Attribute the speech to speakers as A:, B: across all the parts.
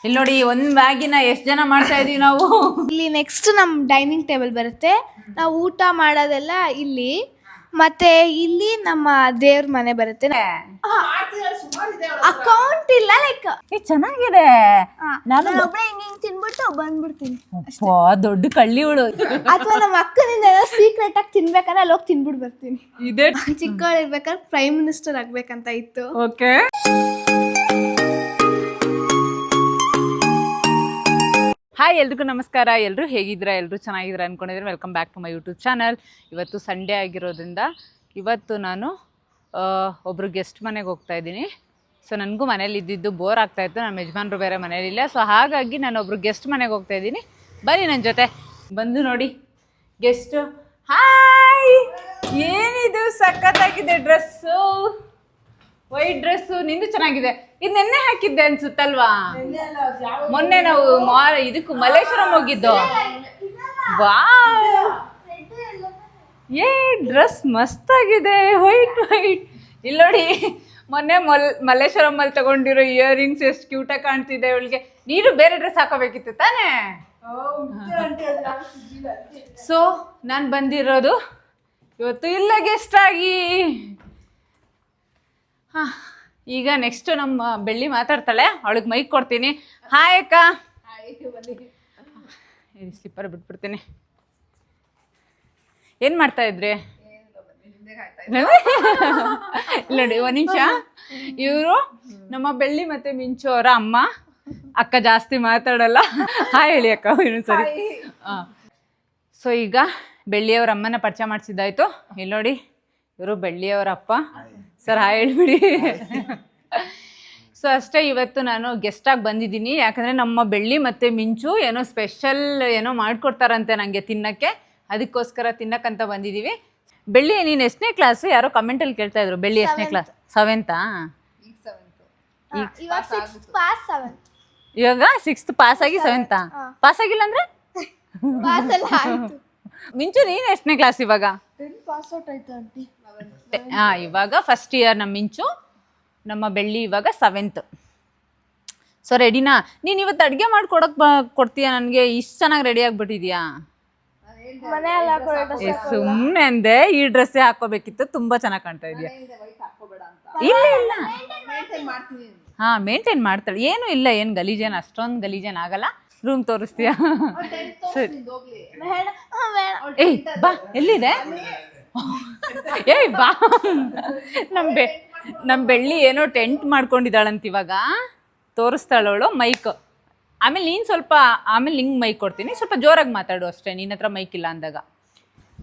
A: ಇಲ್ಲಿ ನೋಡಿ ಒಂದ್ ಬ್ಯಾಗಿನ ಎಷ್ಟು ಜನ ಮಾಡ್ತಾ ಇದೀವಿ ನಾವು.
B: ಇಲ್ಲಿ ನೆಕ್ಸ್ಟ್ ನಮ್ ಡೈನಿಂಗ್ ಟೇಬಲ್ ಬರುತ್ತೆ. ನಾವು ಊಟ ಮಾಡೋದೆಲ್ಲ ಇಲ್ಲಿ, ಮತ್ತೆ ಇಲ್ಲಿ ನಮ್ಮ ದೇವ್ರ ಮನೆ ಬರುತ್ತೆ. ಅಕೌಂಟ್ ಇಲ್ಲ, ಲೈಕ್
A: ಚೆನ್ನಾಗಿದೆ.
B: ನಾನು ಒಬ್ಬಳೆ ಹಿಂಗ್ ತಿನ್ಬಿಟ್ಟು ಬಂದ್ಬಿಡ್ತೀನಿ.
A: ದೊಡ್ಡ ಕಳ್ಳಿವಳು.
B: ಅಥವಾ ನಮ್ಮ ಅಕ್ಕನಿಂದ ಸೀಕ್ರೆಟ್ ಆಗಿ ತಿನ್ಬೇಕಂದ್ರೆ ಅಲ್ಲಿ ಹೋಗಿ ತಿನ್ಬಿಟ್ಟು ಬರ್ತೀನಿ.
A: ಇದೇ
B: ಚಿಕ್ಕವಳು ಇರ್ಬೇಕಾದ್ರೆ ಪ್ರೈಮ್ ಮಿನಿಸ್ಟರ್ ಆಗ್ಬೇಕಂತ ಇತ್ತು.
A: ಓಕೆ. ಹಾಯ್, ಎಲ್ರಿಗೂ ನಮಸ್ಕಾರ. ಎಲ್ಲರೂ ಹೇಗಿದ್ದೀರಾ? ಎಲ್ಲರೂ ಚೆನ್ನಾಗಿದ್ದೀರಾ ಅಂದ್ಕೊಂಡಿದ್ರೆ welcome back to my YouTube channel. ಇವತ್ತು ಸಂಡೇ ಆಗಿರೋದ್ರಿಂದ ಇವತ್ತು ನಾನು ಒಬ್ಬರು ಗೆಸ್ಟ್ ಮನೆಗೆ ಹೋಗ್ತಾ ಇದ್ದೀನಿ. ಸೊ ನನಗೂ ಮನೇಲಿ ಇದ್ದಿದ್ದು ಬೋರ್ ಆಗ್ತಾಯಿತ್ತು, ನಮ್ಮ ಯಜಮಾನ್ರು ಬೇರೆ ಮನೇಲಿಲ್ಲ. ಸೊ ಹಾಗಾಗಿ ನಾನು ಒಬ್ಬರು ಗೆಸ್ಟ್ ಮನೆಗೆ ಹೋಗ್ತಾ ಇದ್ದೀನಿ. ಬನ್ನಿ ನನ್ನ ಜೊತೆ. ಬಂದು ನೋಡಿ ಗೆಸ್ಟು. ಹಾಯ್, ಏನಿದು ಸಖತ್ತಾಗಿದೆ ಡ್ರೆಸ್ಸು, ವೈಟ್ ಡ್ರೆಸ್ಸು. ನಿಂದು ಚೆನ್ನಾಗಿದೆ. ಇದು ನೆನ್ನೆ ಹಾಕಿದ್ದೆ ಅನ್ಸುತ್ತಲ್ವಾ? ಮೊನ್ನೆ ನಾವು ಇದಕ್ಕೂ ಮಲ್ಲೇಶ್ವರಂ ಹೋಗಿದ್ದು. ವಾವ್, ಏ ಡ್ರೆಸ್ ಮಸ್ತಾಗಿದೆ, ವೈಟ್ ವೈಟ್. ಇಲ್ಲಿ ನೋಡಿ, ಮೊನ್ನೆ ಮಲ್ಲೇಶ್ವರಮಲ್ಲಿ ತಗೊಂಡಿರೋ ಇಯರಿಂಗ್ಸ್ ಎಷ್ಟು ಕ್ಯೂಟಾಗಿ ಕಾಣ್ತಿದೆ ಅವಳಿಗೆ. ನೀನು ಬೇರೆ ಡ್ರೆಸ್ ಹಾಕೋಬೇಕಿತ್ತು ತಾನೇ? ಸೊ ನಾನು ಬಂದಿರೋದು ಇವತ್ತು ಇಲ್ಲ ಗೆಸ್ಟ್ ಆಗಿ. ಹಾಂ, ಈಗ ನೆಕ್ಸ್ಟ್ ನಮ್ಮ ಬೆಳ್ಳಿ ಮಾತಾಡ್ತಾಳೆ, ಅವಳಿಗೆ ಮೈಕ್ ಕೊಡ್ತೀನಿ. ಹಾಯ್ ಅಕ್ಕ. ಸ್ಲಿಪ್ಪರ್ ಬಿಟ್ಬಿಡ್ತೀನಿ. ಏನು ಮಾಡ್ತಾ ಇದ್ರಿ? ನೋಡಿ ಒಂದು ನಿಮಿಷ. ಇವರು ನಮ್ಮ ಬೆಳ್ಳಿ ಮತ್ತು ಮಿಂಚು ಅವರ ಅಮ್ಮ. ಅಕ್ಕ ಜಾಸ್ತಿ ಮಾತಾಡಲ್ಲ. ಹಾಯ್ ಹೇಳಿ ಅಕ್ಕ ಇನ್ನೊಂದ್ಸರಿ. ಹಾಂ, ಸೊ ಈಗ ಬೆಳ್ಳಿಯವರ ಅಮ್ಮನ ಪರಿಚಯ ಮಾಡಿಸಿದ್ದಾಯ್ತು. ಇಲ್ಲಿ ನೋಡಿ, ಇವರು ಬೆಳ್ಳಿಯವರ ಅಪ್ಪ. ಸರ್ ಹಾಯ್ ಹೇಳ್ಬಿಡಿ. ಸೊ ಅಷ್ಟೇ, ಇವತ್ತು ನಾನು ಗೆಸ್ಟಾಗಿ ಬಂದಿದ್ದೀನಿ. ಯಾಕಂದರೆ ನಮ್ಮ ಬೆಳ್ಳಿ ಮತ್ತು ಮಿಂಚು ಏನೋ ಸ್ಪೆಷಲ್ ಏನೋ ಮಾಡಿಕೊಡ್ತಾರಂತೆ ನನಗೆ ತಿನ್ನೋಕ್ಕೆ. ಅದಕ್ಕೋಸ್ಕರ ತಿನ್ನಕ್ಕಂತ ಬಂದಿದ್ದೀವಿ. ಬೆಳ್ಳಿ ನೀನು ಎಷ್ಟನೇ ಕ್ಲಾಸು? ಯಾರೋ ಕಮೆಂಟಲ್ಲಿ ಕೇಳ್ತಾಯಿದ್ರು. ಬೆಳ್ಳಿ ಎಷ್ಟನೇ ಕ್ಲಾಸ್? 7th? ಇವಾಗ 6th ಪಾಸ್ ಆಗಿ 7th ಪಾಸ್ ಆಗಿಲ್ಲ ಅಂದರೆ? ಮಿಂಚು ನೀನು ಎಷ್ಟನೇ ಕ್ಲಾಸ್ ಇವಾಗ? ಹಾಂ, ಇವಾಗ ಫಸ್ಟ್ ಇಯರ್ ನಮ್ಮ ಮಿಂಚು. ನಮ್ಮ ಬೆಳ್ಳಿ ಇವಾಗ 7th. ಸೊ ರೆಡಿನಾ? ನೀನು ಇವತ್ತು ಅಡುಗೆ ಮಾಡಿ ಕೊಡ್ತೀಯಾ ನನಗೆ? ಇಷ್ಟು ಚೆನ್ನಾಗಿ ರೆಡಿ ಆಗಿಬಿಟ್ಟಿದ್ಯಾ? ಸುಮ್ಮನೆ ಅಂದೆ, ಈ ಡ್ರೆಸ್ಸೇ ಹಾಕೋಬೇಕಿತ್ತು, ತುಂಬ ಚೆನ್ನಾಗಿ ಕಾಣ್ತಾ ಇದೆಯಾ. ಇಲ್ಲ ಇಲ್ಲ, ಹಾಂ ಮೇಂಟೈನ್ ಮಾಡ್ತಾಳೆ. ಏನೂ ಇಲ್ಲ, ಏನು ಗಲೀಜೇನು, ಅಷ್ಟೊಂದು ಗಲೀಜೇನು ಆಗಲ್ಲ. ರೂಮ್ ತೋರಿಸ್ತೀಯಾ? ಸರಿ. ಏಯ್ ಬಾ, ಎಲ್ಲಿದೆ? ಏಯ್ ಬಾ. ನಮ್ಮ ಬೆಳ್ಳಿ ಏನೋ ಟೆಂಟ್ ಮಾಡ್ಕೊಂಡಿದ್ದಾಳಂತ, ಇವಾಗ ತೋರಿಸ್ತಾಳವಳು. ಮೈಕ್ ಆಮೇಲೆ ನೀನು ಸ್ವಲ್ಪ, ಆಮೇಲೆ ನಿಂಗೆ ಮೈಕ್ ಕೊಡ್ತೀನಿ, ಸ್ವಲ್ಪ ಜೋರಾಗಿ ಮಾತಾಡು ಅಷ್ಟೇ, ನಿನ್ನ ಹತ್ರ ಮೈಕ್ ಇಲ್ಲ ಅಂದಾಗ.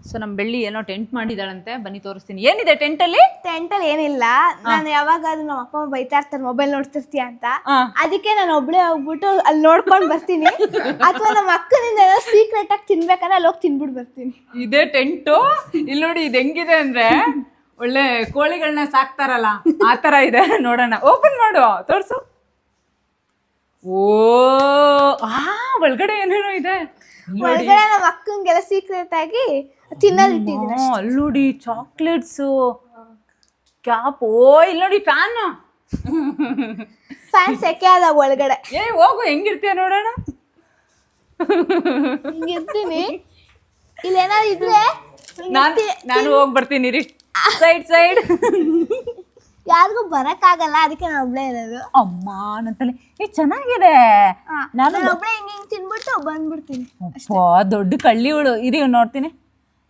A: ಸೊ ನಮ್ಮ ಬೆಳ್ಳಿ ಏನೋ ಟೆಂಟ್ ಮಾಡಿದಾಳಂತೆ, ಬನ್ನಿ ತೋರಿಸ್ತೀನಿ. ಏನಿದೆ ಟೆಂಟಲ್ಲಿ?
B: ಟೆಂಟಲ್ಲಿ ಏನಿಲ್ಲ. ನಾನು ಯಾವಾಗಾದ್ರೂ ನಮ್ಮ ಅಪ್ಪ ಅಮ್ಮ ಬೈತಾ ಇರ್ತಾರೆ ಮೊಬೈಲ್ ನೋಡ್ತಿರ್ತೀಯ ಅಂತ. ಅದಕ್ಕೆ ನಾನು ಒಬ್ಳೆ ಹೋಗ್ಬಿಟ್ಟು ಅಲ್ಲಿ ನೋಡ್ಕೊಂಡು ಬರ್ತೀನಿ. ಅಥವಾ ನಮ್ಮ ಅಕ್ಕನಿಂದ ಸೀಕ್ರೆಟ್ ಆಗಿ ತಿನ್ಬೇಕಂದ್ರೆ ಅಲ್ಲಿ ಹೋಗಿ ತಿನ್ಬಿಟ್ಟು ಬರ್ತೀನಿ.
A: ಇದೇ ಟೆಂಟು. ಇಲ್ಲಿ ನೋಡಿ, ಇದು ಹೆಂಗಿದೆ ಅಂದ್ರೆ ಒಳ್ಳೆ ಕೋಳಿಗಳನ್ನ ಸಾಕ್ತಾರಲ್ಲ ಆ ಥರ ಇದೆ. ನೋಡೋಣ, ಓಪನ್ ಮಾಡು, ತೋರಿಸು. ಓ ಒಳಗಡೆ ಏನೇನೋ ಇದೆ.
B: ಒಳಗಡೆ ನಮ್ಮ ಅಕ್ಕಂಗೆಲ್ಲ ಸೀಕ್ರೆಟ್ ಆಗಿ ತಿನ್ನೋದಿಟ್ಟಿದ್ದೀನಿ.
A: ಅಲ್ಲಿ ನೋಡಿ, ಚಾಕ್ಲೇಟ್ಸು, ಕ್ಯಾಪ್. ಓ ಇಲ್ಲಿ ನೋಡಿ, ಫ್ಯಾನ್
B: ಸೆಕೆ ಆದಾಗ ಒಳಗಡೆ.
A: ಏ ಹೋಗು, ಹೆಂಗಿರ್ತೀಯ ನೋಡೋಣ.
B: ಹಿಂಗಿರ್ತೀನಿ. ಇಲ್ಲಿ ಏನಾದ್ರು ಇದ್ರೆ
A: ನಾನು ಹೋಗಿ ಬರ್ತೀನಿ ರೀ. ಸೈಡ್
B: ಯಾರಿಗೂ ಬರಕ್ಕಾಗಲ್ಲ, ಅದಕ್ಕೆ ನಾನು ಒಬ್ಳೆ ಇರೋದು.
A: ಅಮ್ಮ ನನ್ನತಲೆ, ಏ ಚೆನ್ನಾಗಿದೆ.
B: ನಾನು ಒಬ್ಳೆ ಹಿಂಗ್ ತಿನ್ಬಿಟ್ಟು ಬಂದ್ಬಿಡ್ತೀನಿ.
A: ದೊಡ್ಡ ಕಳ್ಳಿವಳು. ಇರಿ ನೋಡ್ತೀನಿ.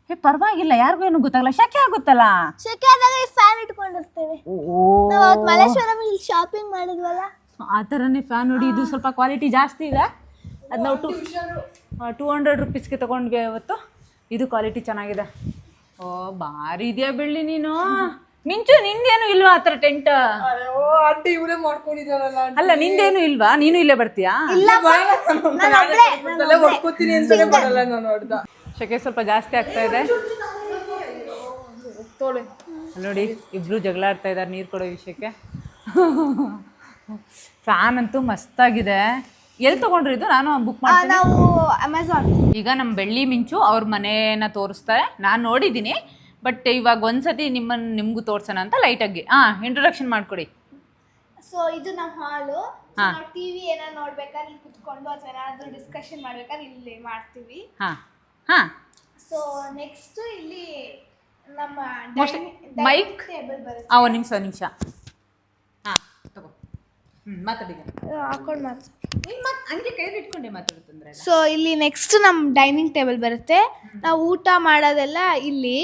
A: ಏ ಪರವಾಗಿಲ್ಲ, ಯಾರಿಗೂ ಏನು ಗೊತ್ತಾಗಲ್ಲ. ಶೆಕೆ ಆಗುತ್ತಲ್ಲ.
B: ಶೆಕೆ ಆದಾಗ ಫ್ಯಾನ್ ಇಟ್ಕೊಂಡಿರ್ತೇವೆ. ನಾವು ಮಲ್ಲೇಶ್ವರಂ ಇಲ್ಲಿ ಶಾಪಿಂಗ್ ಮಾಡಿದ್ವಲ್ಲ,
A: ಆ ಥರನೇ ಫ್ಯಾನ್. ನೋಡಿ, ಇದು ಸ್ವಲ್ಪ ಕ್ವಾಲಿಟಿ ಜಾಸ್ತಿ ಇದೆ. ಅದು ನಾವು 200 ರೂಪೀಸ್ಗೆ ತೊಗೊಂಡ್ವಿ ಇವತ್ತು. ಇದು ಕ್ವಾಲಿಟಿ ಚೆನ್ನಾಗಿದೆ. ಓ ಭಾರಿ ಇದೆಯಾ ಬೆಳ್ಳಿ ನೀನು. ಮಿಂಚು ನಿಂದೇನು ಇಲ್ವಾ ಆ ಥರ ಟೆಂಟ್? ಅಲ್ಲ ನಿಂದೇನು ಇಲ್ವಾ? ನೀನು ಇಲ್ಲೇ ಬರ್ತೀಯಾ? ಶೆಕೆ ಸ್ವಲ್ಪ ಜಾಸ್ತಿ ಆಗ್ತಾ ಇದೆ ನೋಡಿ. ಇಬ್ರು ಜಗಳ ಆಡ್ತಾ ಇದ್ದಾರೆ ನೀರು ಕೊಡೋ ವಿಷಯಕ್ಕೆ. ಫ್ಯಾನ್ ಅಂತೂ ಮಸ್ತಾಗಿದೆ. ಎಲ್ಲಿ ತೊಗೊಂಡ್ರಿ ಇದು? ನಾನು ಬುಕ್ ಮಾಡ್ತೀನಿ.
B: ನಾವು ಅಮೆಝಾನ್.
A: ಈಗ ನಮ್ಮ ಬೆಳ್ಳಿ ಮಿಂಚು ಅವ್ರ ಮನೇನ ತೋರಿಸ್ತಾರೆ. ನಾನು ನೋಡಿದ್ದೀನಿ, ಬಟ್ ಇವಾಗ ಒಂದ್ಸತಿ ನಿಮಗೂ ತೋರ್ಸೋಣ ಅಂತ ಲೈಟಾಗಿ ಇಂಟ್ರೊಡಕ್ಷನ್ ಮಾಡಿಕೊಡಿ.
B: ಸೊ ಇದು ನಮ್ಮ ಹಾಲು. ನಾವು ಟಿವಿ ಏನಾದ್ರು ನೋಡ್ಬೇಕಾದ್ರೆ ಇಲ್ಲಿ ಕುತ್ಕೊಂಡು ಅಥವಾ ಏನಾದ್ರು ಡಿಸ್ಕಷನ್ ಮಾಡ್ಬೇಕಾದ್ರೆ ಇಲ್ಲಿ ಮಾಡ್ತೀವಿ. ಸೊ ನೆಕ್ಸ್ಟ್ ಇಲ್ಲಿ ನಮ್ಮ
A: ಮೈಕ್
B: ಟೇಬಲ್ ಬರುತ್ತೆ.
A: ಒಂದು ನಿಮಿಷ ತಗೋ ಮಾತಾಡಿ
B: ಹಾಕೊಂಡು ಮಾತಾಡಿ.
A: ಹಂಗೆ ಕೈಯಲ್ಲಿ ಇಟ್ಕೊಂಡೆ ಮಾತಾಡುತ್ತಂದ್ರೆ.
B: ಸೊ ಇಲ್ಲಿ ನೆಕ್ಸ್ಟ್ ನಮ್ಮ ಡೈನಿಂಗ್ ಟೇಬಲ್ ಬರುತ್ತೆ. ನಾವು ಊಟ ಮಾಡೋದೆಲ್ಲ ಇಲ್ಲಿ.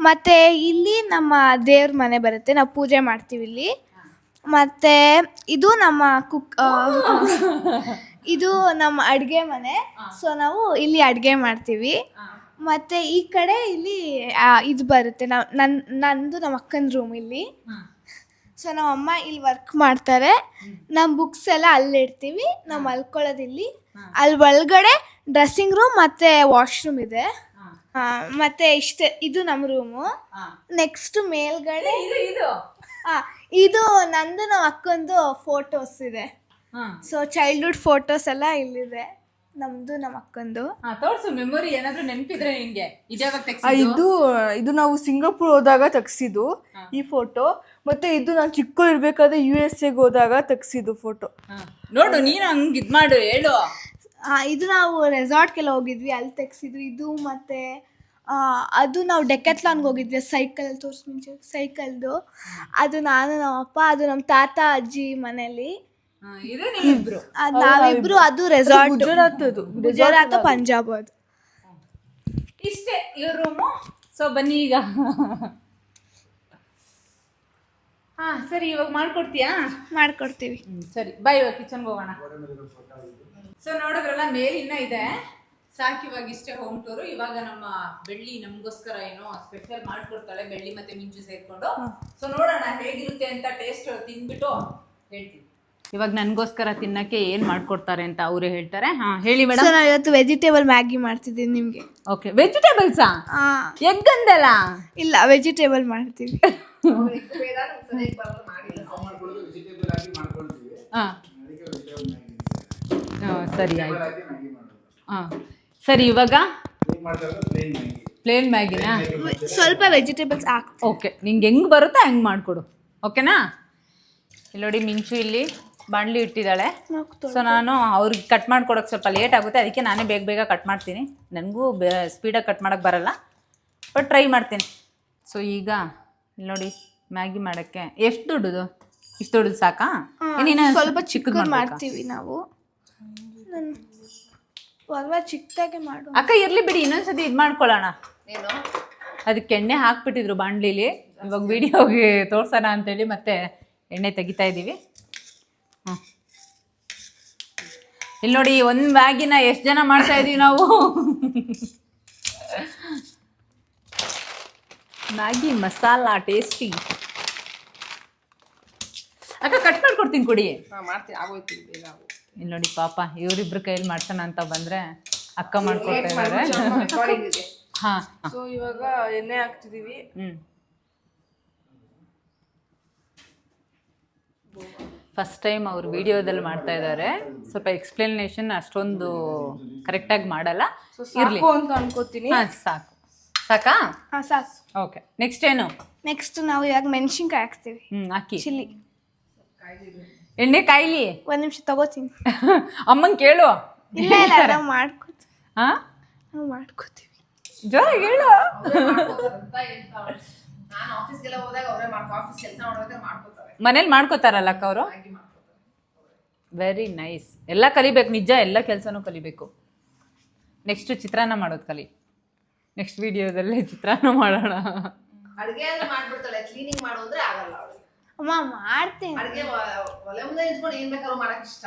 B: ಮತ್ತು ಇಲ್ಲಿ ನಮ್ಮ ದೇವ್ರ ಮನೆ ಬರುತ್ತೆ, ನಾವು ಪೂಜೆ ಮಾಡ್ತೀವಿ ಇಲ್ಲಿ. ಮತ್ತು ಇದು ನಮ್ಮ ಇದು ನಮ್ಮ ಅಡುಗೆ ಮನೆ. ಸೊ ನಾವು ಇಲ್ಲಿ ಅಡುಗೆ ಮಾಡ್ತೀವಿ. ಮತ್ತು ಈ ಕಡೆ ಇಲ್ಲಿ ಇದು ಬರುತ್ತೆ, ನಂದು ನಮ್ಮ ಅಕ್ಕನ ರೂಮ್ ಇಲ್ಲಿ. ಸೊ ನಮ್ಮ ಅಮ್ಮ ಇಲ್ಲಿ ವರ್ಕ್ ಮಾಡ್ತಾರೆ. ನಮ್ಮ ಬುಕ್ಸ್ ಎಲ್ಲ ಅಲ್ಲಿ ಇಡ್ತೀವಿ, ನಾವು ಮಲ್ಕೊಳ್ಳೋದು ಇಲ್ಲಿ. ಅಲ್ಲಿ ಒಳಗಡೆ ಡ್ರೆಸ್ಸಿಂಗ್ ರೂಮ್ ಮತ್ತು ವಾಶ್ರೂಮ್ ಇದೆ. ಮತ್ತು ಇಷ್ಟೇ, ಇದು ನಮ್ಮ ರೂಮು. ನೆಕ್ಸ್ಟ್ ಮೇಲ್ಗಡೆ ಇದು ನಂದು ನಮ್ಮ ಅಕ್ಕಂದು ಫೋಟೋಸ್ ಇದೆ. ಸೊ ಚೈಲ್ಡ್ಹುಡ್ ಫೋಟೋಸ್ ಎಲ್ಲ ಇಲ್ಲಿದೆ, ನಮ್ದು ನಮ್ಮ ಅಕ್ಕಂದು.
A: ತೋರ್ಸು ಮೆಮೊರಿ ಏನಾದ್ರು ನೆನಪಿದ್ರೆ ನಿಂಗೆ.
C: ಇದು ನಾವು ಸಿಂಗಾಪುರ್ ಹೋದಾಗ ತೆಗ್ಸಿದ್ದು ಈ ಫೋಟೋ. ಮತ್ತೆ ಇದು ನಾನು ಚಿಕ್ಕ ಇರ್ಬೇಕಾದ್ರೆ USA ಹೋದಾಗ ತೆಗ್ಸಿದ್ದು ಫೋಟೋ.
A: ನೋಡು ನೀನು ಹಂಗ್ ಇದ್ ಮಾಡು, ಹೇಳು.
B: ಇದು ನಾವು ರೆಸಾರ್ಟ್ಗೆಲ್ಲ ಹೋಗಿದ್ವಿ, ಅಲ್ಲಿ ತೆಗ್ಸಿದ್ವಿ ಇದು. ಮತ್ತೆ ಅದು ನಾವು ಡೆಕ್ಯಾಥ್ಲಾನ್ಗೆ ಹೋಗಿದ್ವಿ, ಸೈಕಲ್ ತೋರಿಸ್ ಮುಂಚೆ ಸೈಕಲ್ದು. ಅದು ನಾನು ನಮ್ಮ ಅಪ್ಪ, ಅದು ನಮ್ಮ ತಾತ ಅಜ್ಜಿ ಮನೇಲಿ. ನಾವಿಬ್ರು. ಅದು ರೆಸಾರ್ಟ್ ಗುಜರಾತ್ ಪಂಜಾಬ್. ಅದು
A: ಇಷ್ಟೇ ಇವ್ರ ರೂಮು. ಸೊ ಬನ್ನಿ ಈಗ. ಸರಿ, ಇವಾಗ ಮಾಡ್ಕೊಡ್ತೀಯಾ?
B: ಮಾಡ್ಕೊಡ್ತೀವಿ.
A: ಸರಿ ಬಾ, ಇವಾಗ ಕಿಚನ್ಗೆ ಹೋಗೋಣ. ಸೊ ನೋಡಿದ್ರಲ್ಲ, ಮೇಲಿನ ಇದೆ ಸಾಕು. ಇವಾಗ ಇಷ್ಟೇ ಹೋಮ್ ಟೂರು. ಇವಾಗ ನಮ್ಮ ಬೆಳ್ಳಿ ನಮಗೋಸ್ಕರ ಏನೋ ಸ್ಪೆಷಲ್ ಮಾಡ್ಕೊಡ್ತಾಳೆ, ಬೆಳ್ಳಿ ಮತ್ತೆ ಮಿಂಚು ಸೇರ್ಕೊಂಡು. ಸೊ ನೋಡೋಣ ಹೇಗಿರುತ್ತೆ ಅಂತ, ಟೇಸ್ಟ್ ತಿಂದ್ಬಿಟ್ಟು ಹೇಳ್ತೀನಿ. ಇವಾಗ ನನಗೋಸ್ಕರ ತಿನ್ನಕ್ಕೆ ಏನು ಮಾಡ್ಕೊಡ್ತಾರೆ ಅಂತ ಅವರೇ ಹೇಳ್ತಾರೆ. ಹೇಳಿ ಮೇಡಮ್.
B: ನಾವು ಇವತ್ತು ವೆಜಿಟೇಬಲ್ ಮ್ಯಾಗಿ ಮಾಡ್ತಿದ್ದೀವಿ ನಿಮಗೆ.
A: ಓಕೆ, ವೆಜಿಟೇಬಲ್ಸಾ? ಎಗ್ ಅಂದಲ್ಲ? ಇಲ್ಲ,
B: ವೆಜಿಟೇಬಲ್ ಮಾಡ್ತೀವಿ.
A: ಸರಿ ಆಯ್ತು. ಸರಿ, ಇವಾಗ ಪ್ಲೇನ್ ಮ್ಯಾಗಿನಾ?
B: ಸ್ವಲ್ಪ ವೆಜಿಟೇಬಲ್ಸ್ ಹಾಕ್ತೀವಿ.
A: ಓಕೆ, ನಿಂಗೆ ಹೆಂಗೆ ಬರುತ್ತೋ ಹಂಗೆ ಮಾಡಿಕೊಡು, ಓಕೆನಾ? ಇಲ್ಲಿ ನೋಡಿ, ಮಿಂಚು ಇಲ್ಲಿ ಬಾಣಲಿ ಇಟ್ಟಿದ್ದಾಳೆ. ಸೊ ನಾನು ಅವ್ರಿಗೆ ಕಟ್ ಮಾಡ್ಕೊಡೋಕೆ ಸ್ವಲ್ಪ ಲೇಟ್ ಆಗುತ್ತೆ, ಅದಕ್ಕೆ ನಾನೇ ಬೇಗ ಕಟ್ ಮಾಡ್ತೀನಿ. ನನಗೂ ಸ್ಪೀಡಾಗಿ ಕಟ್ ಮಾಡೋಕ್ಕೆ ಬರಲ್ಲ, ಬಟ್ ಟ್ರೈ ಮಾಡ್ತೀನಿ. ಸೊ ಈಗ ಇಲ್ಲಿ ನೋಡಿ, ಮ್ಯಾಗಿ ಮಾಡೋಕ್ಕೆ ಎಷ್ಟು ದೊಡ್ಡದು? ಇಷ್ಟು ದೊಡ್ಡದು ಸಾಕಾ?
B: ಸ್ವಲ್ಪ ಚಿಕ್ಕದು ಮಾಡ್ತೀವಿ ನಾವು. ಚಿಕ್ಕದಾಗೆ ಮಾಡು
A: ಅಕ್ಕ. ಇರ್ಲಿ ಬಿಡಿ, ಇನ್ನೊಂದ್ಸತಿ ಇದು ಮಾಡ್ಕೊಳ್ಳೋಣ. ಏನು ಅದಕ್ಕೆ ಎಣ್ಣೆ ಹಾಕ್ಬಿಟ್ಟಿದ್ರು ಬಾಣಲಿಲಿ. ಇವಾಗ ವಿಡಿಯೋಗೆ ತೋರ್ಸೋಣ ಅಂತೇಳಿ ಮತ್ತೆ ಎಣ್ಣೆ ತೆಗಿತಾ ಇದ್ದೀವಿ. ಇಲ್ಲಿ ನೋಡಿ, ಒಂದು ಮ್ಯಾಗಿನ ಎಷ್ಟು ಜನ ಮಾಡ್ತಾ ಇದೀವಿ ನಾವು. Maggi masala tasty. ಅಕ್ಕ ಕಟ್ ಮಾಡ್ಕೊಡ್ತೀನಿ, ಕೊಡಿ.
C: ಮಾಡ್ತೀನಿ, ಆಗೋಯ್ತು ಬೇಗ.
A: ಇಲ್ಲಿ ನೋಡಿ ಪಾಪ, ಇವರಿಬ್ರು ಕೈಯಲ್ಲಿ ಮಾಡ್ಸೋಣ ಅಂತ ಬಂದ್ರೆ ಅಕ್ಕ ಮಾಡ್ಕೊಡ್ತಾ ಇದ್ದಾರೆ.
C: ಸೊ ಇವಾಗ ಎಣ್ಣೆ ಹಾಕ್ತಿದೀವಿ.
A: ಫಸ್ಟ್ ಟೈಮ್ ಅವ್ರು ವಿಡಿಯೋದಲ್ಲಿ ಮಾಡ್ತಾ ಇದ್ದಾರೆ. ಸ್ವಲ್ಪ ಎಕ್ಸ್ಪ್ಲನೇಷನ್ ಅಷ್ಟೊಂದು ಕರೆಕ್ಟಾಗಿ ಮಾಡಲ್ಲ. ಇರ್ಲಿ
C: ಅಂತ ಅನ್ಕೋತೀನಿ.
A: ಸಾಕು. ಸಾಕಾ?
B: ಸಾಕು.
A: ಓಕೆ, ನೆಕ್ಸ್ಟ್ ಏನು?
B: ನೆಕ್ಸ್ಟ್ ನಾವು ಇವಾಗ ಮೆಣಸಿನ್ಕಾಯಿ ಹಾಕ್ತೀವಿ.
A: ಹಾಕಿ.
B: ಚಿಲ್ಲಿ.
A: ಎಣ್ಣೆ ಕಾಯ್ಲಿ.
B: ಒಂದ್ ನಿಮಿಷ ತಗೋತೀನಿ.
A: ಅಮ್ಮನ್ ಕೇಳು.
B: ಇಲ್ಲ ನಾವು ಮಾಡ್ಕೋತೀವಿ.
A: ಜೋರಾಗಿ ಹೇಳು. ಮನೇಲಿ ಮಾಡ್ಕೋತಾರಲ್ಲ ಅಕ್ಕ ಅವರು. Very nice. ಎಲ್ಲ ಕಲಿಬೇಕು, ನಿಜ, ಎಲ್ಲ ಕೆಲಸನೂ ಕಲಿಬೇಕು. ನೆಕ್ಸ್ಟ್ ಚಿತ್ರಾನ್ನ ಮಾಡೋದು ಕಲಿ. ನೆಕ್ಸ್ಟ್ ವಿಡಿಯೋದಲ್ಲಿ ಚಿತ್ರಾನ್ನ ಮಾಡೋಣ.
D: ಅಡುಗೆ ಅಂದ್ರೆ ಮಾಡ್ಬಿಡ್ತಾಳೆ, ಕ್ಲೀನಿಂಗ್ ಮಾಡೋದ್ರೆ ಆಗಲ್ಲ ಅವಳಿಗೆ.
B: ಅಮ್ಮ ಮಾಡ್ತೀನಿ.
D: ಅಡುಗೆ ಒಲೆ ಮುಂದೆ ನಿಂತ್ಕೊಂಡು ಏನ್ ಬೇಕಾದ್ರೂ ಮಾಡಕ್ ಇಷ್ಟ.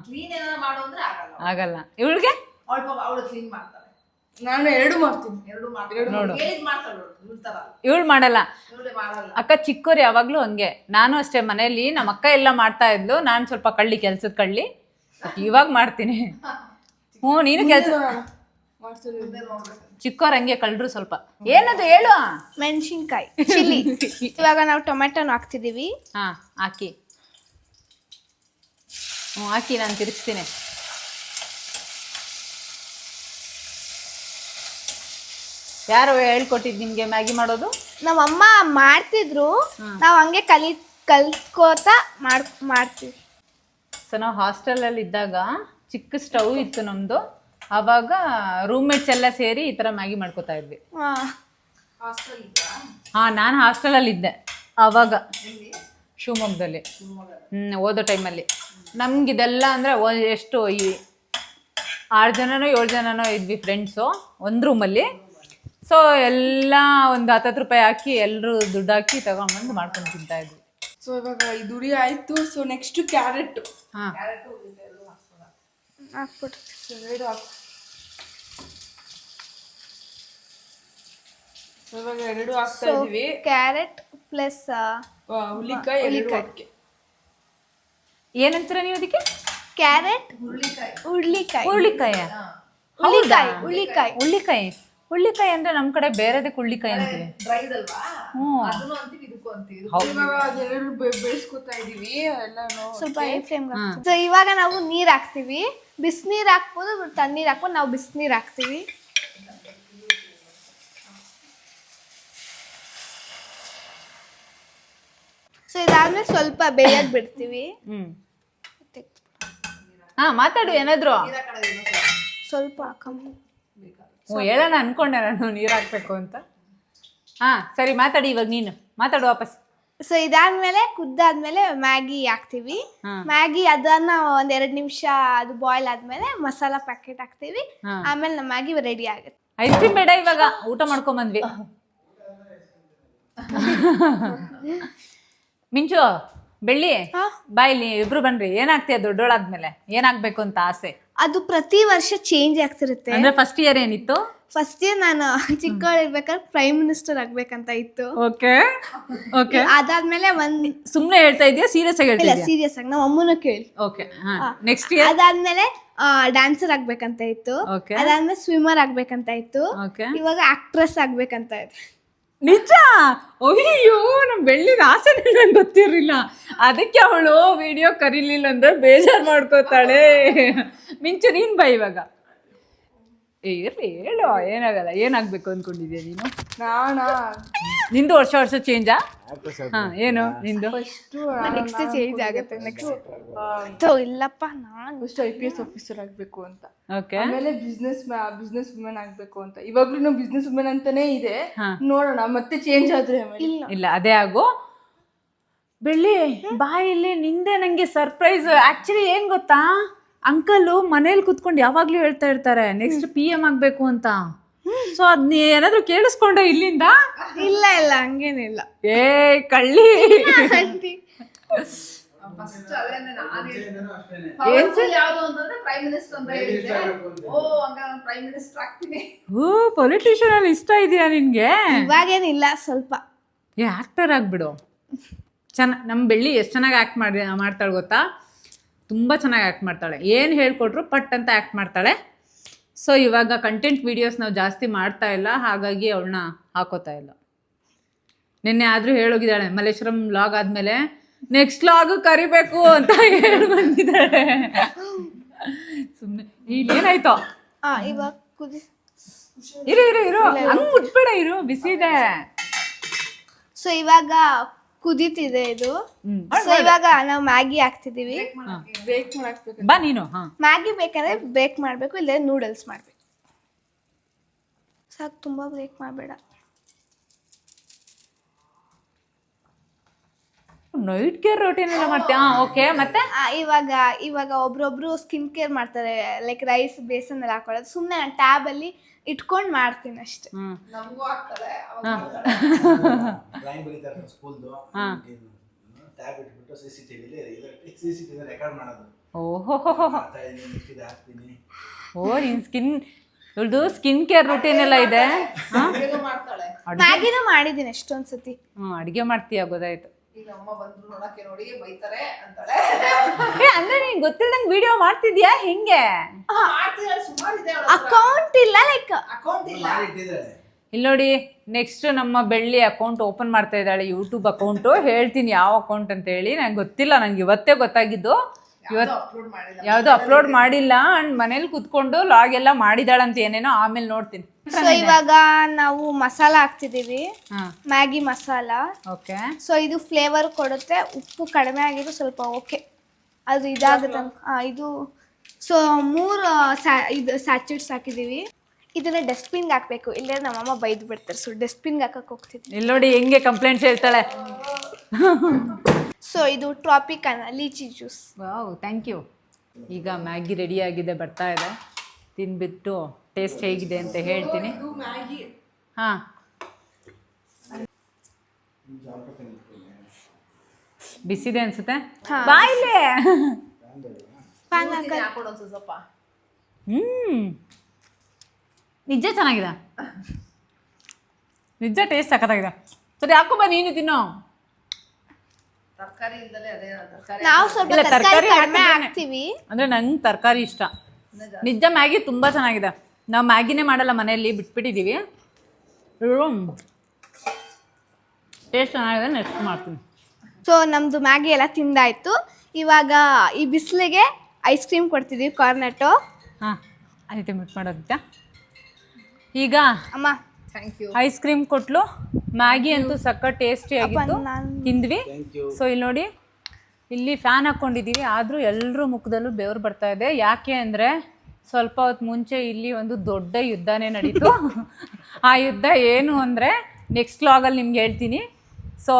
D: ಕ್ಲೀನ್ ಏನಾರ ಮಾಡು ಅಂದ್ರೆ
A: ಆಗಲ್ಲ ಇವಳಿಗೆ.
D: ಅವಳು ಕ್ಲೀನ್ ಮಾಡ್ತಾಳೆ,
C: ನಾನು ಎರಡು ಮಾಡ್ತೀನಿ.
A: ಇವಳು ಮಾಡಲ್ಲ ಅಕ್ಕ. ಚಿಕ್ಕವ್ರು ಯಾವಾಗ್ಲೂ ಹಂಗೆ. ನಾನು ಅಷ್ಟೇ, ಮನೇಲಿ ನಮ್ಮ ಅಕ್ಕ ಎಲ್ಲ ಮಾಡ್ತಾ ಇದ್ಲು, ನಾನು ಸ್ವಲ್ಪ ಕಳ್ಳಿ, ಕೆಲ್ಸದ ಕಳ್ಳಿ. ಇವಾಗ ಮಾಡ್ತೀನಿ. ನೀನು ಕೆಲ್ಸ. ಚಿಕ್ಕವ್ರ ಹಂಗೆ ಕಳ್ರು ಸ್ವಲ್ಪ. ಏನದು ಹೇಳು?
B: ಮೆಣಸಿನ್ಕಾಯಿ ಚಿಲ್ಲಿ. ಇವಾಗ ನಾವು ಟೊಮೆಟೊನ ಹಾಕ್ತಿದೀವಿ.
A: ಹಾಕಿ. ಹಾಕಿ, ನಾನು ತಿರುಗಿಸ್ತೀನಿ. ಯಾರು ಹೇಳ್ಕೊಟ್ಟಿದ್ ನಿಮ್ಗೆ ಮ್ಯಾಗಿ ಮಾಡೋದು?
B: ನಮ್ಮಮ್ಮ ಮಾಡ್ತಿದ್ರು, ನಾವು ಹಂಗೆ ಕಲ್ತ್ಕೋತಾ ಮಾಡ್ತೀವಿ.
A: ಸೊ ನಾವು ಹಾಸ್ಟೆಲಲ್ಲಿ ಇದ್ದಾಗ ಚಿಕ್ಕ ಸ್ಟವ್ ಇತ್ತು ನಮ್ಮದು. ಆವಾಗ ರೂಮ್ಮೇಟ್ಸ್ ಎಲ್ಲ ಸೇರಿ ಈ ಥರ ಮ್ಯಾಗಿ ಮಾಡ್ಕೋತಾ ಇದ್ವಿ. ಹಾಂ, ನಾನು ಹಾಸ್ಟೆಲಲ್ಲಿ ಇದ್ದೆ ಆವಾಗ, ಶಿವಮೊಗ್ಗದಲ್ಲಿ. ಓದೋ ಟೈಮಲ್ಲಿ ನಮ್ಗಿದೆಲ್ಲ ಅಂದರೆ ಎಷ್ಟು 6 ಜನನೋ 7 ಜನನೋ ಇದ್ವಿ ಫ್ರೆಂಡ್ಸು ಒಂದು ರೂಮಲ್ಲಿ. ಸೊ ಎಲ್ಲ ಒಂದು 10 ರೂಪಾಯಿ ಹಾಕಿ ಎಲ್ಲರೂ ದುಡ್ಡು ಹಾಕಿ ತಗೊಂಡ್ಬಂದು ಮಾಡ್ಕೊಂಡು ತಿಂತಾ ಇದ್ವಿ.
C: ಸೊ ಇವಾಗ ಇದು ಉರಿ ಆಯ್ತು. ಸೊ ನೆಕ್ಸ್ಟ್ ಕ್ಯಾರೆಟ್
B: ಹಾಕ್ಬಿಟ್ಟು
C: ಇವಾಗ 2 ಹಾಕ್ತಾ ಇದೀವಿ.
B: ಕ್ಯಾರೆಟ್ ಪ್ಲಸ್
C: ಹುಲಿಕಾಯಿ
A: ಏನಂತೀರ ನೀವು ಅದಕ್ಕೆ?
B: ಕ್ಯಾರೆಟ್ ಹುಳ್ಳಿಕಾಯಿ
A: ಹುಳ್ಳಿಕಾಯಿ ಅಂದ್ರೆ ನಮ್ ಕಡೆ ಬೇರೆದಕ್ಕೆ ಹುಳ್ಳಿಕಾಯಿ ಅಂತೀವಿ.
C: ಇವಾಗ ಅದೆರಡು ಬೇಯಿಸ್ಕೊತಾ ಇದೀವಿ ಎಲ್ಲಾನು.
B: ಸ್ವಲ್ಪ ಫ್ಲೇಮ್. ಸೊ ಇವಾಗ ನಾವು ನೀರ್ ಹಾಕ್ತಿವಿ. ಬಿಸಿನೀರ್ ಹಾಕ್ಬೋದು, ತಣ್ಣೀರ್ ಹಾಕ್ಬೋದು. ನಾವು ಬಿಸಿನೀರ್ ಹಾಕ್ತಿವಿ. ಸೊ ಇದಾದ್ಮೇಲೆ ಸ್ವಲ್ಪ ಬೇಯಕ್ ಬಿಡ್ತೀವಿ.
A: ಹಾ, ಮಾತಾಡು ಏನಾದ್ರು.
B: ಸ್ವಲ್ಪ ಹಾಕಮ್ಮ.
A: ಹೇಳೋಣ ಅನ್ಕೊಂಡೆ ನಾನು ನೀರ್ ಹಾಕ್ಬೇಕು ಅಂತ. ಹಾ ಸರಿ, ಮಾತಾಡಿ ಇವಾಗ, ನೀನು ಮಾತಾಡು ವಾಪಸ್.
B: ಸೊ ಇದಾದ್ಮೇಲೆ ಕುದ್ದಾದ್ಮೇಲೆ ಮ್ಯಾಗಿ ಹಾಕ್ತಿವಿ. ಮ್ಯಾಗಿ ಅದನ್ನ ಒಂದ್ 2 ನಿಮಿಷ ಅದು ಬಾಯ್ಲ್ ಆದ್ಮೇಲೆ ಮಸಾಲಾ ಪ್ಯಾಕೆಟ್ ಹಾಕ್ತಿವಿ. ಆಮೇಲೆ ನಮ್ಮ ಮ್ಯಾಗಿ ರೆಡಿ ಆಗುತ್ತೆ.
A: ಐಸ್ ಕ್ರೀಮ್ ಬೇಡ, ಇವಾಗ ಊಟ ಮಾಡ್ಕೊಂಡ್ ಬಂದ್ವಿ. ಮಿಂಚು, ಬೆಳ್ಳಿ, ಬಾಯ್ಲಿ ಇಬ್ರು ಬನ್ರಿ. ಏನಾಗ್ತೀಯ ದೊಡ್ಡೋಳಾದ್ಮೇಲೆ? ಏನಾಗ್ಬೇಕು ಅಂತ ಆಸೆ?
B: ಅದು ಪ್ರತಿ ವರ್ಷ ಚೇಂಜ್ ಆಗ್ತಿರುತ್ತೆ.
A: ಅಂದ್ರೆ ಫಸ್ಟ್ ಇಯರ್ ಏನಿತ್ತು?
B: ಫಸ್ಟ್ ಇಯರ್ ನಾನು ಚಿಕ್ಕವಳಿರ್ಬೇಕಾದ್ರೆ ಪ್ರೈಮ್ ಮಿನಿಸ್ಟರ್ ಆಗ್ಬೇಕಂತ ಇತ್ತು.
A: ಓಕೆ.
B: ಅದಾದ್ಮೇಲೆ
A: ಸುಮ್ನೆ ಹೇಳ್ತಾ ಇದೀಯಾ, ಸೀರಿಯಸ್ ಆಗಿ ಹೇಳ್ತಾ ಇದೀಯಾ?
B: ಸೀರಿಯಸ್ ಆಗಿ ನಮ್ಮ ಅಮ್ಮನ ಕೇಳಿ.
A: ಓಕೆ. ನೆಕ್ಸ್ಟ್ ಇಯರ್
B: ಅದಾದ್ಮೇಲೆ ಡ್ಯಾನ್ಸರ್ ಆಗ್ಬೇಕಂತ ಇತ್ತು. ಅದಾದ್ಮೇಲೆ ಸ್ವಿಮ್ಮರ್ ಆಗ್ಬೇಕಂತ ಇತ್ತು. ಇವಾಗ ಆಕ್ಟ್ರೆಸ್ ಆಗ್ಬೇಕಂತ ಇದೆ.
A: ನಿಜ? ಅಯ್ಯೋ, ನಮ್ ಬೆಳ್ಳಿನ ಆಸೆ ನಂಗೆ ಗೊತ್ತಿರ್ಲಿಲ್ಲ. ಅದಕ್ಕೆ ಅವಳು ವಿಡಿಯೋ ಕರೀಲಿಲ್ಲ ಅಂದ್ರೆ ಬೇಜಾರ್ ಮಾಡ್ಕೋತಾಳೆ. ಮಿಂಚು, ನೀನ್ ಬಾ ಇವಾಗ. ಇರ್ಲಿ, ಹೇಳು, ಏನಾಗಲ್ಲ. ಏನಾಗ್ಬೇಕು ಅನ್ಕೊಂಡಿದ್ಯಾ ನೀನು? ನಿಂದು ವರ್ಷ ಚೇಂಜಾ? ಹಾ, ಏನು ನಿಂದು?
B: ನೆಕ್ಸ್ಟ್ ಚೇಂಜ್ ಆಗುತ್ತೆ. ನೆಕ್ಸ್ಟ್ ಇಲ್ಲಪ್ಪ, ನಾನು
C: ಫಸ್ಟ್ IPS ಆಫೀಸರ್ ಆಗ್ಬೇಕು ಅಂತ.
A: ಓಕೆ.
C: ಆಮೇಲೆ ಬಿಸ್ನೆಸ್ ವುಮೆನ್ ಆಗ್ಬೇಕು ಅಂತ. ಇವಾಗ್ಲೂ ಬಿಸ್ನೆಸ್ ವುಮೆನ್ ಅಂತಾನೆ ಇದೆ. ನೋಡೋಣ ಮತ್ತೆ ಚೇಂಜ್ ಆದ್ರೆ.
A: ಇಲ್ಲ, ಅದೇ ಆಗು. ಬೆಳ್ಳಿ, ಬಾಯಲ್ಲಿ ನಿಂದೆ ನಂಗೆ ಸರ್ಪ್ರೈಸ್. ಆಕ್ಚುಲಿ ಏನ್ ಗೊತ್ತಾ, ಅಂಕಲು ಮನೇಲಿ ಕುತ್ಕೊಂಡು ಯಾವಾಗ್ಲೂ ಹೇಳ್ತಾ ಇರ್ತಾರೆ ನೆಕ್ಸ್ಟ್ PM ಆಗ್ಬೇಕು ಅಂತ. ಸೊ ಅದ್ ನೀ ಏನಾದ್ರು ಕೇಳಿಸ್ಕೊಂಡೆ ಇಲ್ಲಿಂದ?
B: ಇಲ್ಲ ಹಂಗೇನಿಲ್ಲ.
A: ಏ ಕಳ್ಳಿ, ಪೊಲಿಟಿಷಿಯನ್ ಅಲ್ಲಿ ಇಷ್ಟ ಇದೆಯಾ ನಿನ್ಗೆ?
B: ಇವಾಗೇನಿಲ್ಲ, ಸ್ವಲ್ಪ.
A: ಆಕ್ಟರ್ ಆಗ್ಬಿಡು. ನಮ್ ಬೆಳ್ಳಿ ಎಷ್ಟು ಚೆನ್ನಾಗಿ ಆಕ್ಟ್ ಮಾಡ್ತಾಳೆ ಗೊತ್ತಾ? ತುಂಬ ಚೆನ್ನಾಗಿ ಆ್ಯಕ್ಟ್ ಮಾಡ್ತಾಳೆ. ಏನು ಹೇಳ್ಕೊಟ್ರು ಪಟ್ ಅಂತ ಆ್ಯಕ್ಟ್ ಮಾಡ್ತಾಳೆ. ಸೊ ಇವಾಗ ಕಂಟೆಂಟ್ ವೀಡಿಯೋಸ್ ನಾವು ಜಾಸ್ತಿ ಮಾಡ್ತಾ ಇಲ್ಲ, ಹಾಗಾಗಿ ಅವಳನ್ನ ಹಾಕೋತಾ ಇಲ್ಲ. ನಿನ್ನೆ ಆದರೂ ಹೇಳೋಗಿದ್ದಾಳೆ, ಮಲ್ಲೇಶ್ವರಂ ವ್ಲಾಗ್ ಆದಮೇಲೆ ನೆಕ್ಸ್ಟ್ ವ್ಲಾಗ್ ಕರಿಬೇಕು ಅಂತ ಹೇಳಿ ಬಂದಿದ್ದಾಳೆ. ಸುಮ್ಮನೆ ಇಲ್ಲೇನಾಯ್ತೋ?
B: ಇವಾಗ
A: ಇರು ಹಂಗೆ ಮುಟ್ಬೇಡ, ಇರು, ಬಿಸಿ ಇದೆ.
B: ಸೊ ಇವಾಗ ಕುದೀತಿದೆ ಇದು. ಸೊ ಇವಾಗ ನಾವು ಮ್ಯಾಗಿ ಹಾಕ್ತಿದೀವಿ.
A: ಬಾ ನೀನು.
B: ಮ್ಯಾಗಿ ಬೇಕಾದ್ರೆ ಬ್ರೇಕ್ ಮಾಡ್ಬೇಕು, ಇಲ್ಲ ನೂಡಲ್ಸ್ ಮಾಡ್ಬೇಕು. ಸಾಕು, ತುಂಬಾ ಬ್ರೇಕ್ ಮಾಡಬೇಡ.
A: ನೈಟ್ ಕೇರ್ ರೋಟೀನ್ ಎಲ್ಲ ಮಾಡ್ತೀಯಾ? ಓಕೆ. ಮತ್ತೆ
B: ಇವಾಗ ಒಬ್ರೊಬ್ರು ಸ್ಕಿನ್ ಕೇರ್ ಮಾಡ್ತಾರೆ, ಲೈಕ್ ರೈಸ್ ಬೇಸನ್ ಎಲ್ಲ ಹಾಕೊಳ್ಳೋದು. ಸುಮ್ಮನೆ ನಾನು ಟ್ಯಾಬ್ ಅಲ್ಲಿ ಇಟ್ಕೊಂಡು ಮಾಡ್ತೀನಿ ಅಷ್ಟೇ.
D: ನಮಗೂ ಆಗ್ತದೆ.
E: ಡ್ರಾಯಿಂಗ್ ಬರೀತಾರೆ ಸ್ಕೂಲ್ದು, ಟ್ಯಾಬ್ ಇಟ್ಬಿಟ್ಟು CCTV ರೆಕಾರ್ಡ್ ಮಾಡೋದು.
A: ಓಹೋ,
E: ಓ,
A: ನಿನ್ ಇವಳ್ದು ಸ್ಕಿನ್ ಕೇರ್ ರೂಟೀನ್ ಎಲ್ಲ ಇದೆ.
B: ಮ್ಯಾಗಿನೂ ಮಾಡಿದ್ದೀನಿ ಎಷ್ಟೊಂದ್ಸತಿ.
A: ಅಡಿಗೆ ಮಾಡ್ತೀಯ, ಗೊತ್ತಾಯ್ತು.
D: ಈಗ ಅಮ್ಮ ಬಂದ್ರು ನೋಡಕ್ಕೆ ನೋಡಿ ಬೈತಾರೆ ಅಂತಾಳೆ.
A: ಅಂದ್ರೆ ನೀನ್ ಗೊತ್ತಿಲ್ದಂಗ್ ವಿಡಿಯೋ ಮಾಡ್ತಿದ್ಯಾ ಹೆಂಗೆ?
B: ಅಕೌಂಟ್ ಇಲ್ಲ, ಲೈಕ್
D: ಅಕೌಂಟ್ ಇಲ್ಲ.
A: ಇಲ್ಲಿ ನೋಡಿ, ನೆಕ್ಸ್ಟ್ ನಮ್ಮ ಬೆಳ್ಳಿ ಅಕೌಂಟ್ ಓಪನ್ ಮಾಡ್ತಾ ಇದ್ದಾಳೆ, ಯೂಟ್ಯೂಬ್ ಅಕೌಂಟು. ಹೇಳ್ತೀನಿ ಯಾವ ಅಕೌಂಟ್ ಅಂತ ಹೇಳಿ. ನಂಗೆ ಗೊತ್ತಿಲ್ಲ, ನಂಗೆ ಇವತ್ತೇ ಗೊತ್ತಾಗಿದ್ದು. ಯಾವ್ದು ಅಪ್ಲೋಡ್ ಮಾಡಿಲ್ಲ. ಅಂಡ್ ಮನೇಲಿ ಕುತ್ಕೊಂಡು ಲಾಗ್ ಎಲ್ಲ ಮಾಡಿದಾಳಂತ ಏನೇನೋ, ಆಮೇಲೆ ನೋಡ್ತೀನಿ.
B: ಸೊ ಇವಾಗ ನಾವು ಮಸಾಲ ಹಾಕ್ತಿದೀವಿ, ಮ್ಯಾಗಿ ಮಸಾಲ.
A: ಓಕೆ.
B: ಸೊ ಇದು ಫ್ಲೇವರ್ ಕೊಡುತ್ತೆ. ಉಪ್ಪು ಕಡಿಮೆ ಆಗಿದ್ದು ಸ್ವಲ್ಪ ಓಕೆ. ಅದು ಇದಾಗುತ್ತೆ ಇದು ಸೊ 3 ಇದು ಸ್ಯಾಚೆಟ್ಸ್ ಹಾಕಿದ್ದೀವಿ. ಇದನ್ನ ಡಸ್ಟ್ಬಿನ್ಗೆ ಹಾಕ್ಬೇಕು, ಇಲ್ಲೇ ನಮ್ಮಮ್ಮ ಬೈದು ಬಿಡ್ತಾರೆ. ಸೊ ಡಸ್ಟ್ಬಿನ್ಗೆ ಹಾಕಕ್ಕೆ ಹೋಗ್ತಿದ್ವಿ.
A: ಇಲ್ಲಿ ನೋಡಿ ಹೆಂಗೆ ಕಂಪ್ಲೇಂಟ್ಸ್ ಹೇಳ್ತಾಳೆ.
B: ಸೊ ಇದು Tropicana lychee juice.
A: Wow, thank you. ಈಗ ಮ್ಯಾಗಿ ರೆಡಿ ಆಗಿದೆ, ಬರ್ತಾ ಇದೆ. ತಿಂದ್ಬಿಟ್ಟು ಟೇಸ್ಟ್ ಹೇಗಿದೆ ಅಂತ ಹೇಳ್ತೀನಿ. ಹಾಂ, ಬಿಸಿದೆ ಅನ್ಸುತ್ತೆ. ಬಾಯಿಲೆ
D: ಸ್ವಲ್ಪ
A: ನಿಜ ಚೆನ್ನಾಗಿದೆ, ನಿಜ ಟೇಸ್ಟ್ ಸಖತ್ತಾಗಿದೆ. ಸರಿ ಹಾಕೋ ಬಾ, ನೀನು ತಿನ್ನೋ.
D: ತರಕಾರಿ ಇಲ್ದಲೆ ಅದೇ ತರಕಾರಿ
B: ನಾವು ಸ್ವಲ್ಪ
A: ಇಲ್ಲ,
B: ತರಕಾರಿ
A: ತರಕಾರಿ
B: ಕಡಿಮೆ ಹಾಕ್ತೀವಿ.
A: ಅಂದರೆ ನಂಗೆ ತರಕಾರಿ ಇಷ್ಟ. ನಿಜ ಮ್ಯಾಗಿ ತುಂಬ ಚೆನ್ನಾಗಿದೆ. ನಾವು ಮ್ಯಾಗಿನೇ ಮಾಡಲ್ಲ ಮನೆಯಲ್ಲಿ, ಬಿಟ್ಬಿಟ್ಟಿದ್ದೀವಿ. ಟೇಸ್ಟ್ ಚೆನ್ನಾಗಿದೆ, ನೆಕ್ಸ್ಟ್ ಮಾಡ್ತೀನಿ.
B: ಸೊ ನಮ್ಮದು ಮ್ಯಾಗಿ ಎಲ್ಲ ತಿಂದಾಯಿತು. ಇವಾಗ ಈ ಬಿಸಿಲಿಗೆ ಐಸ್ ಕ್ರೀಮ್ ಕೊಡ್ತಿದ್ದೀವಿ, ಕಾರ್ನೆಟೋ.
A: ಹಾಂ, ಅದಕ್ಕೆ ಮಿಟ್ ಮಾಡೋದಿತ್ತ. ಈಗ
B: ಅಮ್ಮ
D: ಥ್ಯಾಂಕ್ ಯು.
A: ಐಸ್ ಕ್ರೀಮ್ ಕೊಟ್ಲು. ಮ್ಯಾಗಿ ಅಂತೂ ಸಖತ್ ಟೇಸ್ಟಿ ಆಗಿತ್ತು, ತಿಂದ್ವಿ. ಸೊ ಇಲ್ಲಿ ನೋಡಿ, ಇಲ್ಲಿ ಫ್ಯಾನ್ ಹಾಕ್ಕೊಂಡಿದ್ದೀವಿ, ಆದರೂ ಎಲ್ಲರೂ ಮುಖದಲ್ಲೂ ಬೆವರು ಬರ್ತಾ ಇದೆ. ಯಾಕೆ ಅಂದರೆ ಸ್ವಲ್ಪ ಹೊತ್ತು ಮುಂಚೆ ಇಲ್ಲಿ ಒಂದು ದೊಡ್ಡ ಯುದ್ಧನೇ ನಡೀತು. ಆ ಯುದ್ಧ ಏನು ಅಂದರೆ ನೆಕ್ಸ್ಟ್ ವ್ಲಾಗಲ್ಲಿ ನಿಮ್ಗೆ ಹೇಳ್ತೀನಿ. ಸೊ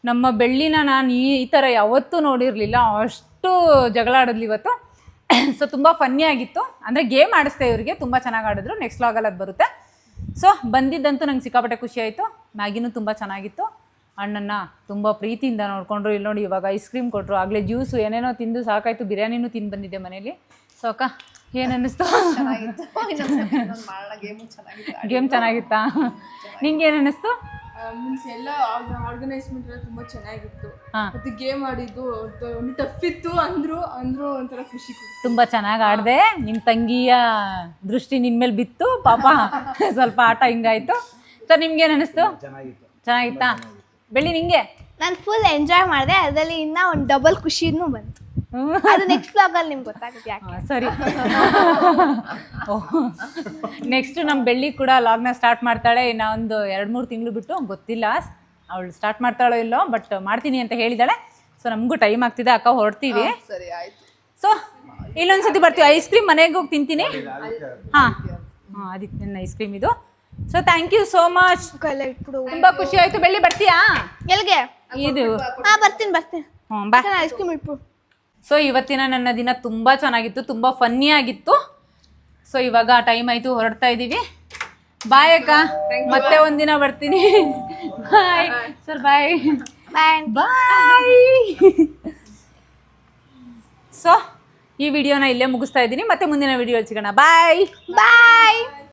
A: ನಮ್ಮ ಬೆಳ್ಳಿನ ನಾನು ಈ ಥರ ಯಾವತ್ತೂ ನೋಡಿರಲಿಲ್ಲ, ಅಷ್ಟು ಜಗಳ ಆಡಿದ್ಲು ಇವತ್ತು. ಸೊ ತುಂಬ ಫನ್ನಿ ಆಗಿತ್ತು. ಅಂದರೆ ಗೇಮ್ ಆಡಿಸ್ದೆ ಇವ್ರಿಗೆ, ತುಂಬ ಚೆನ್ನಾಗಿ ಆಡಿದ್ರು. ನೆಕ್ಸ್ಟ್ ವ್ಲಾಗಲ್ಲಿ ಅದು ಬರುತ್ತೆ. ಸೊ ಬಂದಿದ್ದಂತೂ ನಂಗೆ ಸಿಕ್ಕಾಪಟ್ಟೆ ಖುಷಿ ಆಯಿತು. ಮ್ಯಾಗಿನೂ ತುಂಬ ಚೆನ್ನಾಗಿತ್ತು. ಅಣ್ಣನ್ನ ತುಂಬ ಪ್ರೀತಿಯಿಂದ ನೋಡಿಕೊಂಡ್ರು. ಇಲ್ಲಿ ನೋಡಿ, ಇವಾಗ ಐಸ್ ಕ್ರೀಮ್ ಕೊಟ್ಟರು, ಆಗಲೇ ಜ್ಯೂಸು ಏನೇನೋ ತಿಂದು ಸಾಕಾಯಿತು. ಬಿರಿಯಾನಿನೂ ತಿಂದು ಬಂದಿದ್ದೆ ಮನೇಲಿ. ಸೊ ಅಕ್ಕ, ಏನು ಅನ್ನಿಸ್ತು? ಗೇಮ್ ಚೆನ್ನಾಗಿತ್ತಾ? ನಿಂಗೆ ಏನು ಅನ್ನಿಸ್ತು?
C: ಮೀನ್ಸ್ ಎಲ್ಲ ಆರ್ಗನೈಸ್ಮೆಂಟ್ ಎಲ್ಲ ತುಂಬಾ ಚೆನ್ನಾಗಿತ್ತು. ಮತ್ತೆ ಗೇಮ್ ಆಡಿದ್ದು ಒಂದು ಟಫ್ ಇತ್ತು ಅಂದ್ರು ಒಂಥರ ಖುಷಿ.
A: ತುಂಬ ಚೆನ್ನಾಗಿ ಆಡಿದೆ. ನಿಮ್ಮ ತಂಗಿಯ ದೃಷ್ಟಿ ನಿನ್ನ ಮೇಲೆ ಬಿತ್ತು ಪಾಪ, ಸ್ವಲ್ಪ ಆಟ ಹಿಂಗಾಯ್ತು. ಸರ್ ನಿಮ್ಗೇನು ಅನ್ನಿಸ್ತು? ಚೆನ್ನಾಗಿತ್ತಾ ಬೆಳ್ಳಿ? ನಿಂಗೆ?
B: ನಾನು ಫುಲ್ ಎಂಜಾಯ್ ಮಾಡಿದೆ. ಅದರಲ್ಲಿ ಇನ್ನೂ ಒಂದು ಡಬಲ್ ಖುಷಿನೂ ಬಂತು. ಅದು ನೆಕ್ಸ್ಟ್ ವ್ಲಾಗಲ್ಲಿ ನಿಮ್ಗೆ ಗೊತ್ತಾಗುತ್ತೆ ಯಾಕೆ.
A: ಸರಿ. ನೆಕ್ಸ್ಟ್ ನಮ್ಮ ಬೆಳ್ಳಿ ಕೂಡ ಲಾಗ್ನ ಸ್ಟಾರ್ಟ್ ಮಾಡ್ತಾಳೆ. ಇನ್ನು ಒಂದು 2-3 ತಿಂಗಳು ಬಿಟ್ಟು, ಗೊತ್ತಿಲ್ಲ ಅವಳು ಸ್ಟಾರ್ಟ್ ಮಾಡ್ತಾಳೋ ಇಲ್ಲೋ, ಬಟ್ ಮಾಡ್ತೀನಿ ಅಂತ ಹೇಳಿದಾಳೆ. ಸೊ ನಮಗೂ ಟೈಮ್ ಆಗ್ತಿದೆ, ಅಕ್ಕ ಹೊರಡ್ತೀವಿ.
D: ಸರಿ ಆಯ್ತು.
A: ಸೊ ಇಲ್ಲೊಂದ್ಸತಿ ಬರ್ತೀವಿ. ಐಸ್ ಕ್ರೀಮ್ ಮನೆಗೆ ಹೋಗಿ ತಿಂತೀನಿ. ಹಾಂ ಹಾಂ, ಅದಕ್ಕೆ ನನ್ನ ಐಸ್ ಕ್ರೀಮ್ ಇದು. So thank you so much. ತುಂಬ ಖುಷಿ ಆಯಿತು. ಬೆಳ್ಳಿ ಬರ್ತೀಯಾ?
B: ಎಲ್ಲಿಗೆ?
A: ಇದು
B: ಬರ್ತೀನಿ.
A: ಹ್ಞೂ ಬಾ.
B: Ice cream ಇಟ್ಬಿಡು.
A: ಸೊ ಇವತ್ತಿನ ನನ್ನ ದಿನ ತುಂಬ ಚೆನ್ನಾಗಿತ್ತು, ತುಂಬ ಫನ್ನಿ ಆಗಿತ್ತು. ಸೊ ಇವಾಗ ಟೈಮ್ ಆಯಿತು, ಹೊರಡ್ತಾ ಇದ್ದೀವಿ. ಬಾಯ್ ಅಕ್ಕ, ಮತ್ತೆ ಒಂದಿನ ಬರ್ತೀನಿ. ಬಾಯ್ ಸರ್, ಬಾಯ್ ಬಾಯ್. ಸೊ ಈ ವಿಡಿಯೋನ ಇಲ್ಲೇ ಮುಗಿಸ್ತಾ ಇದ್ದೀನಿ. ಮತ್ತೆ ಮುಂದಿನ ವಿಡಿಯೋ ಸಿಗೋಣ. ಬಾಯ್.